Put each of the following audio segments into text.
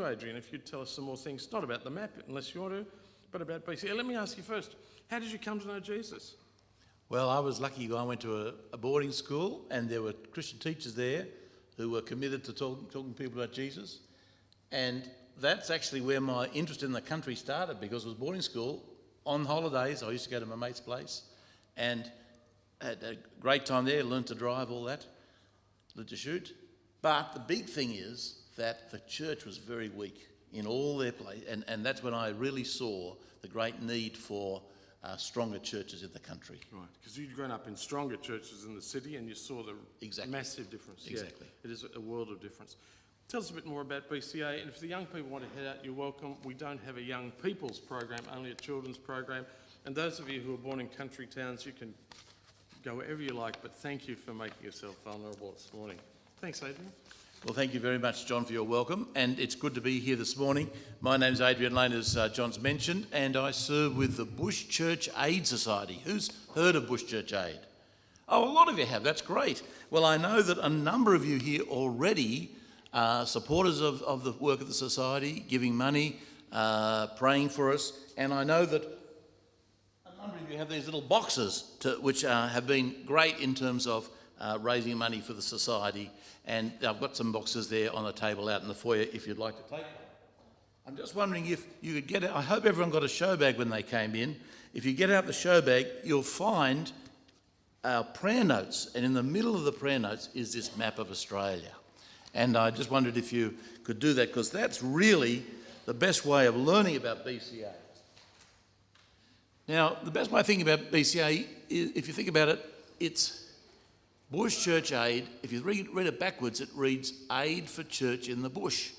Adrian, if you'd tell us some more things, not about the map, unless you want to, but about BCA. Let me ask you first, how did you come to know Jesus? Well, I was lucky. I went to a boarding school, and there were Christian teachers there who were committed to talking to people about Jesus. And that's actually where my interest in the country started, because it was boarding school. On holidays, I used to go to my mate's place and had a great time there, learned to drive, all that, learned to shoot. But the big thing is that the church was very weak in all their place, and that's when I really saw the great need for stronger churches in the country. Right, because you'd grown up in stronger churches in the city and you saw the massive difference. Exactly. Yeah, it is a world of difference. Tell us a bit more about BCA, and if the young people want to head out, you're welcome. We don't have a young people's program, only a children's program. And those of you who are born in country towns, you can go wherever you like, but thank you for making yourself vulnerable this morning. Thanks, Adrian. Well, thank you very much, John, for your welcome, and it's good to be here this morning. My name's Adrian Lane, as John's mentioned, and I serve with the Bush Church Aid Society. Who's heard of Bush Church Aid? Oh, a lot of you have. That's great. Well, I know that a number of you here already are supporters of the work of the society, giving money, praying for us, and I know that a number of you have these little boxes which have been great in terms of raising money for the society. And I've got some boxes there on the table out in the foyer if you'd like to take them. I'm just wondering if you could get out. I hope everyone got a show bag when they came in. If you get out the show bag, you'll find our prayer notes. And in the middle of the prayer notes is this map of Australia. And I just wondered if you could do that, because that's really the best way of learning about BCA. Now, the best way of thinking about BCA is, if you think about it, it's Bush Church Aid. If you read it backwards, it reads Aid for Church in the Bush.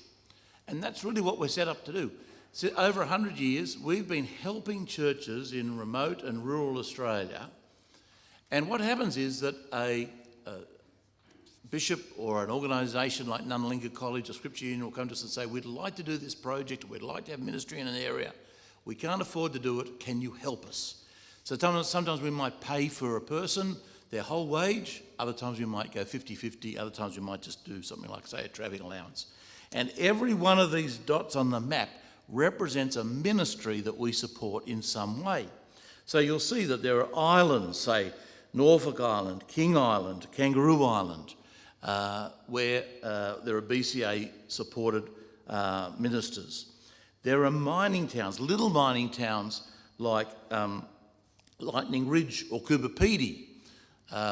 And that's really what we're set up to do. So over 100 years, we've been helping churches in remote and rural Australia. And what happens is that a bishop or an organisation like Anglican College or Scripture Union will come to us and say, we'd like to do this project, we'd like to have ministry in an area. We can't afford to do it. Can you help us? So sometimes we might pay for a person their whole wage, other times we might go 50-50, other times we might just do something like, say, a travelling allowance. And every one of these dots on the map represents a ministry that we support in some way. So you'll see that there are islands, say Norfolk Island, King Island, Kangaroo Island, where there are BCA-supported ministers. There are mining towns, little mining towns like Lightning Ridge or Coopapedy,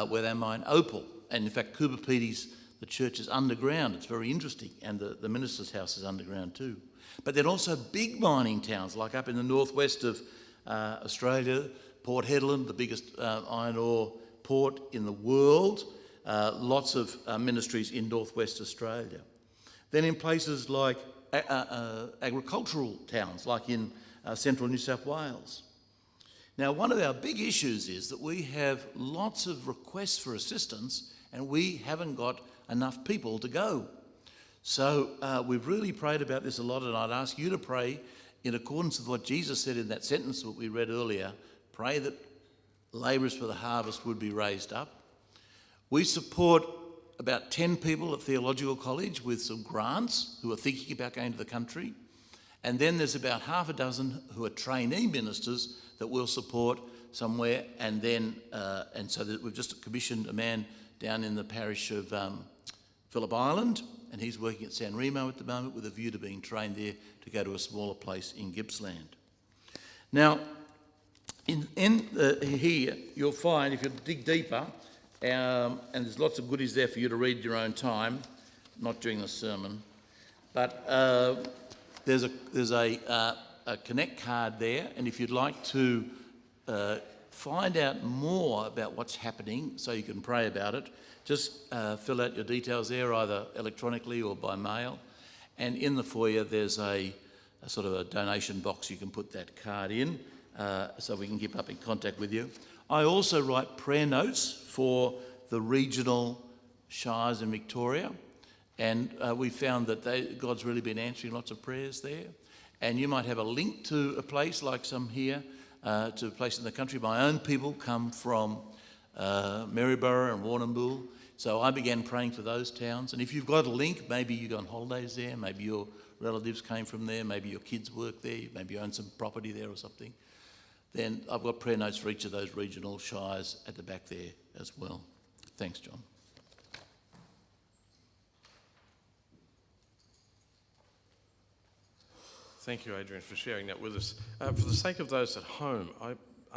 where they mine opal. And in fact, Coopapedi's, the church is underground. It's very interesting. And the minister's house is underground too. But then also big mining towns, like up in the northwest of Australia, Port Hedland, the biggest iron ore port in the world. Lots of ministries in northwest Australia. Then in places like agricultural towns, like in central New South Wales. Now, one of our big issues is that we have lots of requests for assistance and we haven't got enough people to go. So we've really prayed about this a lot, and I'd ask you to pray in accordance with what Jesus said in that sentence that we read earlier. Pray that labourers for the harvest would be raised up. We support about 10 people at Theological College with some grants who are thinking about going to the country. And then there's about half a dozen who are trainee ministers that we'll support somewhere, and then so that we've just commissioned a man down in the parish of Phillip Island, and he's working at San Remo at the moment with a view to being trained there to go to a smaller place in Gippsland. Now, here you'll find, if you dig deeper, and there's lots of goodies there for you to read in your own time, not during the sermon, but there's a Connect card there, and if you'd like to find out more about what's happening so you can pray about it, just fill out your details there, either electronically or by mail. And in the foyer there's a sort of a donation box you can put that card in, so we can keep up in contact with you. I also write prayer notes for the regional shires in Victoria, and we found that God's really been answering lots of prayers there. And you might have a link to a place like some here, to a place in the country. My own people come from Maryborough and Warrnambool, so I began praying for those towns. And if you've got a link, maybe you go on holidays there, maybe you're relatives came from there, maybe your kids work there, maybe you own some property there or something, then I've got prayer notes for each of those regional shires at the back there as well. Thanks, John. Thank you, Adrian, for sharing that with us. For the sake of those at home,